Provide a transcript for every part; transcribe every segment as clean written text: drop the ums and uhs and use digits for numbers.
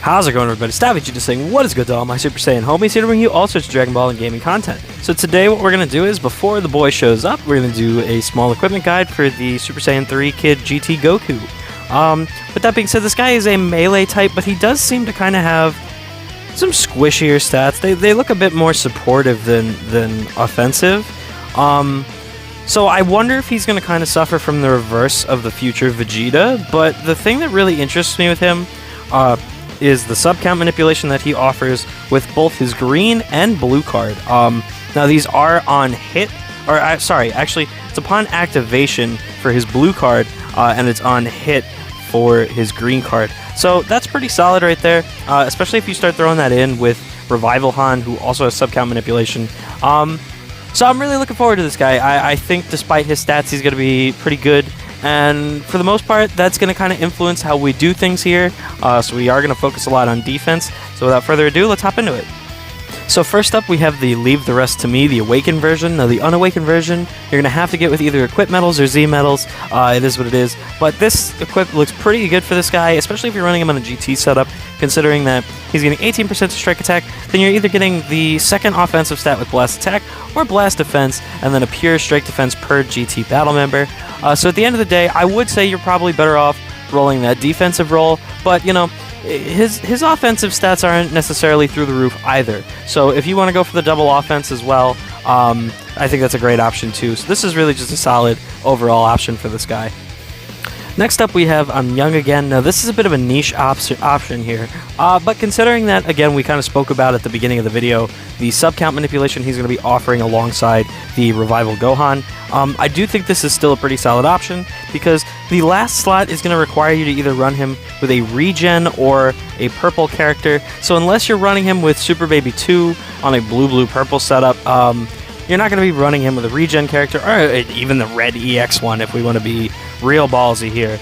How's it going, everybody? Vegeta saying, what is good to all my Super Saiyan homies, here to bring you all sorts of Dragon Ball and gaming content. So today what we're going to do is, before the boy shows up, we're going to do a small equipment guide for the Super Saiyan 3 Kid GT Goku. With that being said, this guy is a melee type, but he does seem to kind of have some squishier stats. They look a bit more supportive than offensive. So I wonder if he's going to kind of suffer from the reverse of the future Vegeta, but the thing that really interests me with him is the subcount manipulation that he offers with both his green and blue card. Now these are on hit, or sorry, actually it's upon activation for his blue card, and it's on hit for his green card. So that's pretty solid right there, especially if you start throwing that in with Revival Han, who also has subcount manipulation. So I'm really looking forward to this guy. I think despite his stats, he's going to be pretty good. And for the most part, that's going to kind of influence how we do things here. So we are going to focus a lot on defense. So without further ado, let's hop into it. So first up, we have the Leave the Rest to Me, the Awakened version. Now the Unawakened version, you're going to have to get with either Equip Medals or Z Medals. It is what it is. But this Equip looks pretty good for this guy, especially if you're running him on a GT setup, considering that he's getting 18% to Strike Attack. Then you're either getting the second offensive stat with Blast Attack or Blast Defense, and then a pure Strike Defense per GT battle member. So at the end of the day, I would say you're probably better off rolling that defensive role, but you know, his offensive stats aren't necessarily through the roof either. So if you want to go for the double offense as well, I think that's a great option too. So this is really just a solid overall option for this guy. Next up, we have I'm Young Again. Now, this is a bit of a niche option here, but considering that, again, we kind of spoke about at the beginning of the video, the subcount manipulation he's going to be offering alongside the Revival Gohan, I do think this is still a pretty solid option, because the last slot is going to require you to either run him with a regen or a purple character, so unless you're running him with Super Baby 2 on a blue-blue-purple setup, you're not going to be running him with a regen character, or even the red EX one if we want to be real ballsy here.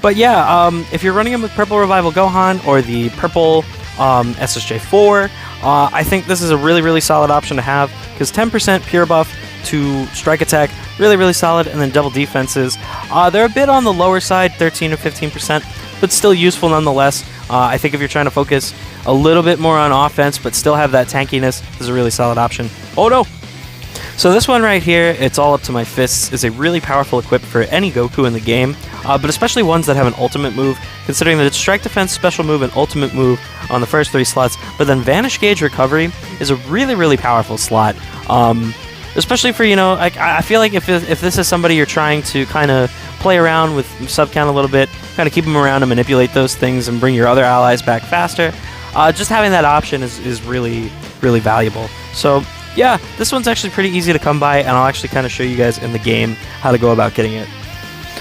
But yeah, if you're running him with Purple Revival Gohan or the Purple SSJ4, I think this is a really solid option to have, because 10% pure buff to Strike Attack, really solid, and then double defenses. They're a bit on the lower side, 13 or 15%, but still useful nonetheless. I think if you're trying to focus a little bit more on offense, but still have that tankiness, this is a really solid option. Oh no! So this one right here, It's All Up to My Fists, is a really powerful equip for any Goku in the game, but especially ones that have an ultimate move, considering that it's Strike Defense, Special Move, and Ultimate Move on the first 3 slots, but then Vanish Gauge Recovery is a really powerful slot. Especially for, you know, I feel like if this is somebody you're trying to kind of play around with subcount a little bit, kind of keep them around and manipulate those things and bring your other allies back faster, just having that option is really valuable. So yeah, this one's actually pretty easy to come by, and I'll actually kind of show you guys in the game how to go about getting it.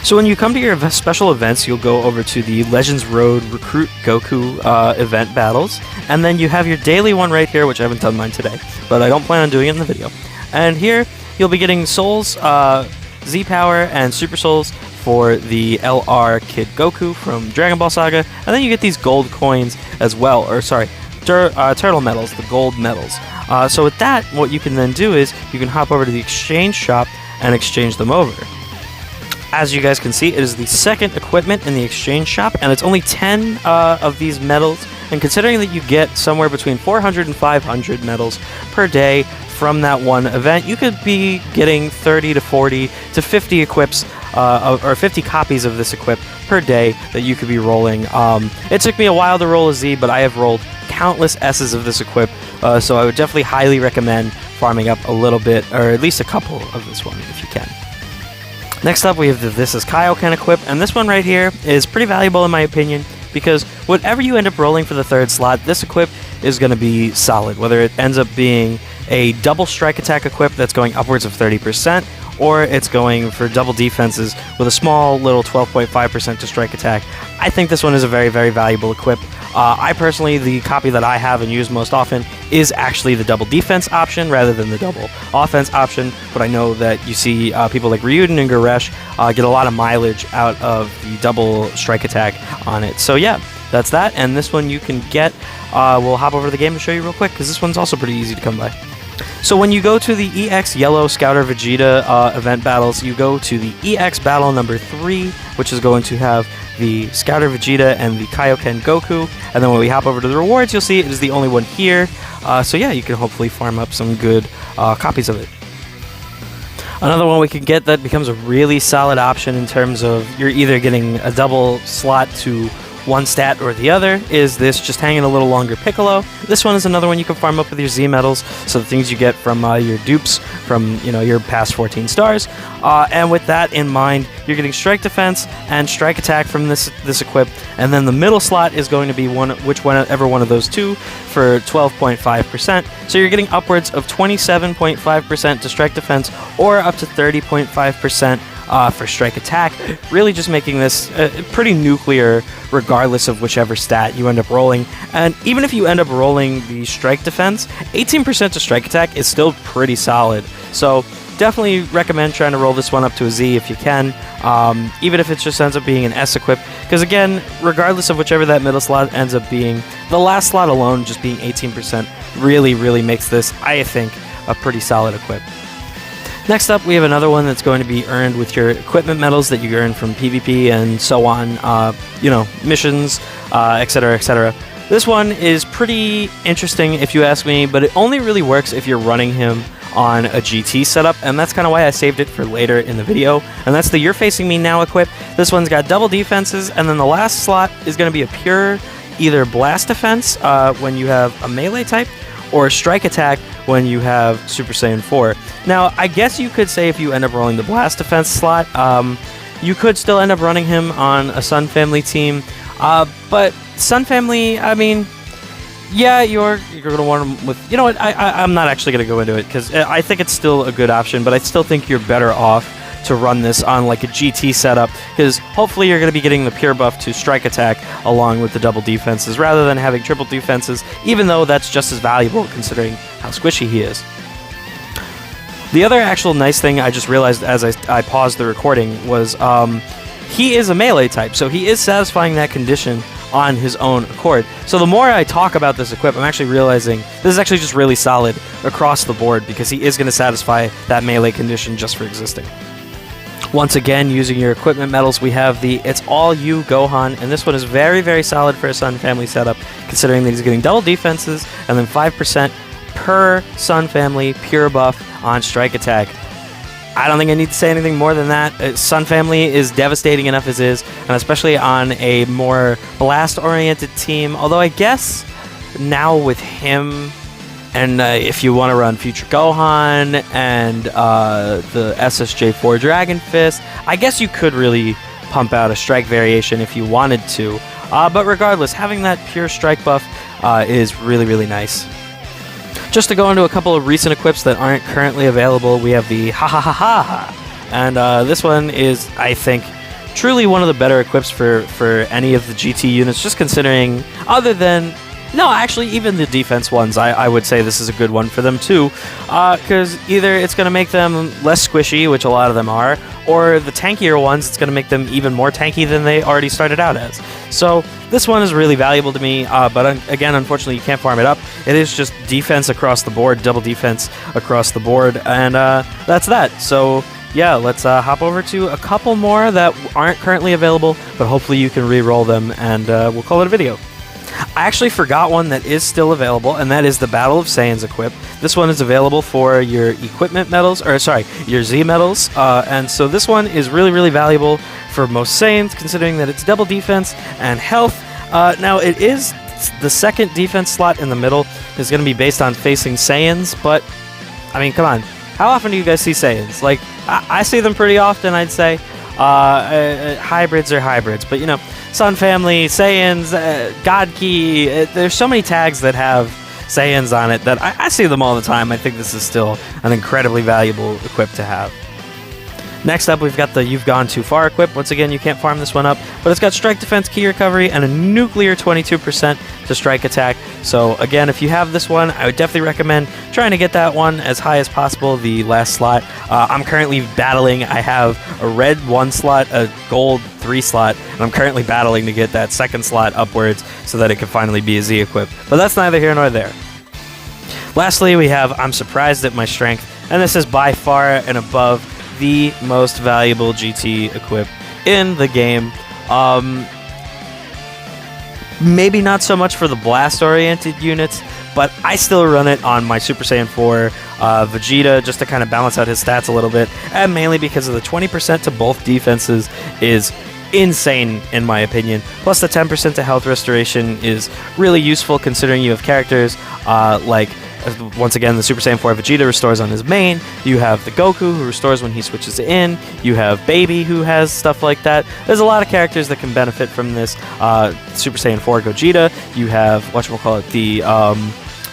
So when you come to your special events, you'll go over to the Legends Road Recruit Goku event battles, and then you have your daily one right here, which I haven't done mine today, but I don't plan on doing it in the video. And here, you'll be getting Souls, Z-Power, and Super Souls for the LR Kid Goku from Dragon Ball Saga, and then you get these gold coins as well, or sorry, turtle medals, the gold medals. So with that, what you can then do is you can hop over to the exchange shop and exchange them over. As you guys can see, it is the second equipment in the exchange shop, and it's only 10 of these medals, and considering that you get somewhere between 400 and 500 medals per day from that one event, you could be getting 30 to 40 to 50 equips, or 50 copies of this equip per day that you could be rolling. It took me a while to roll a Z, but I have rolled countless S's of this equip, so I would definitely highly recommend farming up a little bit, or at least a couple of this one if you can. Next up, we have the This Is Kaioken equip, and this one right here is pretty valuable in my opinion, because whatever you end up rolling for the 3rd slot, this equip is going to be solid, whether it ends up being a double Strike Attack equip that's going upwards of 30%, or it's going for double defenses with a small little 12.5% to Strike Attack. I think this one is a very valuable equip. I personally, the copy that I have and use most often is actually the double defense option rather than the double offense option, but I know that you see people like Ryuden and Goresh get a lot of mileage out of the double Strike Attack on it. So yeah, that's that, and this one you can get. We'll hop over to the game to show you real quick, because this one's also pretty easy to come by. So when you go to the EX Yellow Scouter Vegeta event battles, you go to the EX battle number 3, which is going to have the Scouter Vegeta and the Kaioken Goku. And then when we hop over to the rewards, you'll see it is the only one here. So yeah, you can hopefully farm up some good copies of it. Another one we can get that becomes a really solid option in terms of you're either getting a double slot to one stat or the other is this just hanging a little longer Piccolo. This one is another one you can farm up with your Z medals, so the things you get from your dupes from your past 14 stars. And with that in mind, you're getting strike defense and strike attack from this equip, and then the middle slot is going to be whichever one of those two for 12.5%. So you're getting upwards of 27.5% to strike defense or up to 30.5% for strike attack, really just making this pretty nuclear regardless of whichever stat you end up rolling. And even if you end up rolling the strike defense, 18% to strike attack is still pretty solid. So definitely recommend trying to roll this one up to a Z if you can, even if it just ends up being an S equip, because again, regardless of whichever that middle slot ends up being, the last slot alone just being 18% really makes this, I think, a pretty solid equip. Next up, we have another one that's going to be earned with your equipment medals that you earn from PvP and so on, missions, etc., etc. This one is pretty interesting if you ask me, but it only really works if you're running him on a GT setup, and that's kind of why I saved it for later in the video, and that's the You're Facing Me Now equip. This one's got double defenses, and then the last slot is going to be a pure either blast defense when you have a melee type, or strike attack when you have Super Saiyan 4. Now, I guess you could say if you end up rolling the blast defense slot, you could still end up running him on a Sun Family team, but Sun Family, I mean, yeah, you're going to want him with... You know what, I'm not actually going to go into it, because I think it's still a good option, but I still think you're better off to run this on like a GT setup, because hopefully you're going to be getting the pure buff to strike attack along with the double defenses rather than having triple defenses, even though that's just as valuable considering how squishy he is. The other actual nice thing I just realized as I paused the recording was he is a melee type, so he is satisfying that condition on his own accord. So the more I talk about this equip, I'm actually realizing this is actually just really solid across the board, because he is going to satisfy that melee condition just for existing. Once again, using your equipment medals, we have the It's All You Gohan, and this one is very solid for a Sun Family setup, considering that he's getting double defenses and then 5% per Sun Family pure buff on strike attack. I don't think I need to say anything more than that. Sun Family is devastating enough as is, and especially on a more blast-oriented team, although I guess now with him... And if you want to run Future Gohan and the SSJ3 Dragon Fist, I guess you could really pump out a strike variation if you wanted to. But regardless, having that pure strike buff is really nice. Just to go into a couple of recent equips that aren't currently available, we have the Hahahaha. And this one is, I think, truly one of the better equips for any of the GT units, just considering, other than... No, actually, even the defense ones, I would say this is a good one for them too, because either it's going to make them less squishy, which a lot of them are, or the tankier ones, it's going to make them even more tanky than they already started out as. So this one is really valuable to me, but again, unfortunately, you can't farm it up. It is just defense across the board, double defense across the board, and that's that. So yeah, let's hop over to a couple more that aren't currently available, but hopefully you can re-roll them, and we'll call it a video. I actually forgot one that is still available, and that is the Battle of Saiyans equip. This one is available for your equipment medals, or sorry, your Z medals, and so this one is really valuable for most Saiyans, considering that it's double defense and health. Now, it is the second defense slot in the middle is going to be based on facing Saiyans, but, I mean, come on. How often do you guys see Saiyans? Like, I see them pretty often, I'd say. Hybrids are hybrids, but, you know, Sun Family, Saiyans, God Key, there's so many tags that have Saiyans on it that I see them all the time. I think this is still an incredibly valuable equip to have. Next up, we've got the You've Gone Too Far equip. Once again, you can't farm this one up, but it's got strike defense, key recovery, and a nuclear 22% to strike attack. So again, if you have this one, I would definitely recommend trying to get that one as high as possible, the last slot. I'm currently battling. I have a red 1 slot, a gold 3 slot, and I'm currently battling to get that second slot upwards so that it can finally be a Z equip. But that's neither here nor there. Lastly, we have I'm Surprised at My Strength, and this is by far and above the most valuable GT equip in the game. Maybe not so much for the blast-oriented units, but I still run it on my Super Saiyan 4 Vegeta just to kind of balance out his stats a little bit, and mainly because of the 20% to both defenses is insane in my opinion. Plus the 10% to health restoration is really useful considering you have characters like, once again, the Super Saiyan 4 Vegeta restores on his main. You have the Goku who restores when he switches in. You have Baby who has stuff like that. There's a lot of characters that can benefit from this. Super Saiyan 4 Gogeta. You have, whatchamacallit,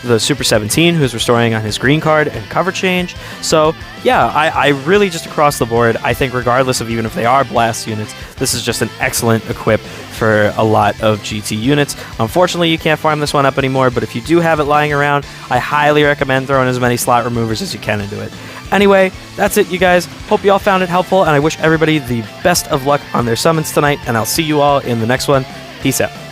the Super 17 who's restoring on his green card and cover change. So yeah, I really just across the board, I think regardless of even if they are blast units, this is just an excellent equip for a lot of GT units. Unfortunately, you can't farm this one up anymore, but if you do have it lying around, I highly recommend throwing as many slot removers as you can into it. Anyway, that's it, you guys. Hope you all found it helpful, and I wish everybody the best of luck on their summons tonight, and I'll see you all in the next one. Peace out.